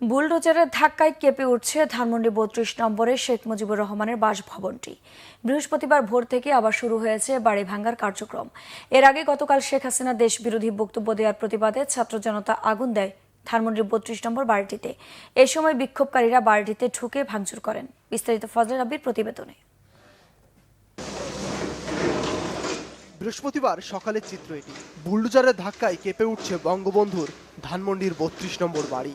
বুলডোজারের ধাক্কায় কেঁপে উঠছে ধানমন্ডি ৩২ নম্বরে শেখ মুজিবুর রহমানের বাসভবনটি। বৃহস্পতিবার ভোর থেকে আবার শুরু হয়েছে বাড়ি ভাঙার কার্যক্রম। এর আগে গতকাল শেখ হাসিনা দেশবিরোধী বক্তব্য দেওয়ার প্রতিবাদে ছাত্র জনতা আগুন দেয় ধানমন্ডির ৩২ নম্বর বাড়িটিতে। এ সময় বিক্ষোভকারীরা বাড়িটিতে ঢুকে ভাঙচুর করেন। বিস্তারিত ফজলে রাব্বির প্রতিবেদনে। বৃহস্পতিবার সকালের চিত্র এটি। বুলডোজারের ধাক্কায় কেঁপে উঠছে বঙ্গবন্ধুর ধানমন্ডির ৩২ নম্বর বাড়ি।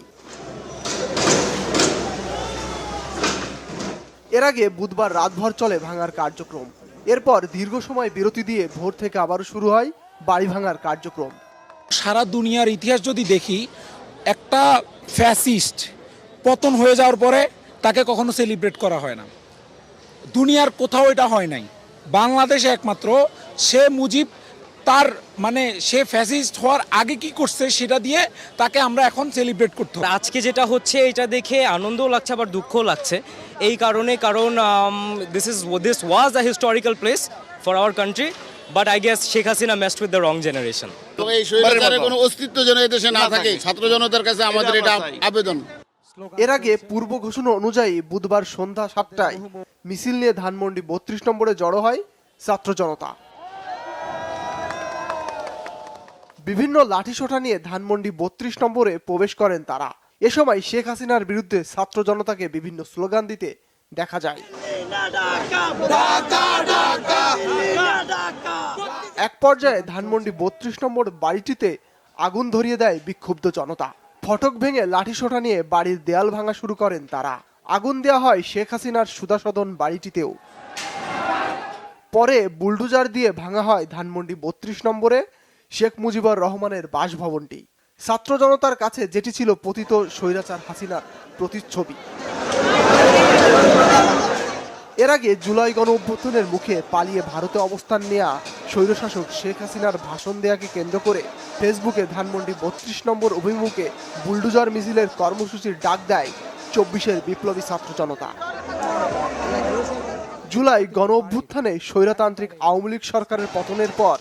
এর আগে বুধবার রাতভর চলে ভাঙার কার্যক্রম। এরপর দীর্ঘ সময় বিরতি দিয়ে ভোর থেকে আবারও শুরু হয় বাড়ি ভাঙার কার্যক্রম। সারা দুনিয়ার ইতিহাস যদি দেখি, একটা ফ্যাসিস্ট পতন হয়ে যাওয়ার পরে তাকে কখনো সেলিব্রেট করা হয় না। দুনিয়ার কোথাও এটা হয় নাই, বাংলাদেশে একমাত্র। সে মুজিব তার সে ফ্যাসিস্ট হওয়ার আগে কি করছে সেটা দিয়ে তাকে আমরা এখন সেলিব্রেট করতে হবে। আজকে যেটা হচ্ছে এটা দেখে আনন্দও লাগছে আবার দুঃখও লাগছে, এই কারণে কারণ this was a historical place for our country, but I guess Sheikh Hasina messed with the wrong generation. এই স্বৈরাচারের কোনো অস্তিত্ব যেন এই দেশে না থাকে, ছাত্র জনতার কাছে আমাদের এটা আবেদন। এর আগে পূর্ব ঘোষণা অনুযায়ী বুধবার সন্ধ্যা 7টায় মিছিল নিয়ে ধানমন্ডি ৩২ নম্বরে জড়ো হয় ছাত্র জনতা। বিভিন্ন লাঠিসোঁটা নিয়ে ধানমন্ডি ৩২ নম্বরে প্রবেশ করেন তারা। এ সময় শেখ হাসিনার বিরুদ্ধে ছাত্র জনতাকে বিভিন্ন স্লোগান দিতে দেখা যায়। এক পর্যায়ে ধানমন্ডি ৩২ নম্বর বাড়িটিতে আগুন ধরিয়ে দেয় বিক্ষুব্ধ জনতা। ফটক ভেঙে লাঠিসোঁটা নিয়ে বাড়ির দেয়াল ভাঙা শুরু করেন তারা। আগুন দেওয়া হয় শেখ হাসিনার সুধাসদন বাড়িটিতেও। পরে বুলডোজার দিয়ে ভাঙা হয় ধানমন্ডি ৩২ নম্বরে শেখ মুজিবুর রহমানের বাসভবনটি। ছাত্র জনতার কাছে যেটি ছিল পতিত স্বৈরাচার হাসিনার প্রতিচ্ছবি। এর আগে জুলাই গণ অভ্যুত্থানের মুখে পালিয়ে ভারতে অবস্থান নেওয়া স্বৈরশাসক শেখ হাসিনার ভাষণ দেয়াকে কেন্দ্র করে ফেসবুকে ধানমন্ডি ৩২ নম্বর অভিমুখে বুলডোজার মিছিলের কর্মসূচির ডাক দেয় ২৪-এর বিপ্লবী ছাত্র জনতা। জুলাই গণ অভ্যুত্থানে স্বৈরতান্ত্রিক আওয়ামী লীগ সরকারের পতনের পর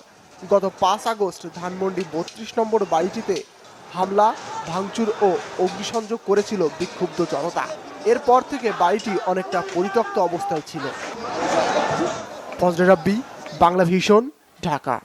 গত ৫ আগস্ট ধানমন্ডি ৩২ নম্বর বাড়িটিতে হামলা, ভাঙচুর ও অগ্নিসংযোগ করেছিল বিক্ষুব্ধ জনতা। এরপর থেকে বাড়িটি অনেকটা পরিত্যক্ত অবস্থায় ছিল। ফজলে রাব্বি, বাংলা ভিশন, ঢাকা।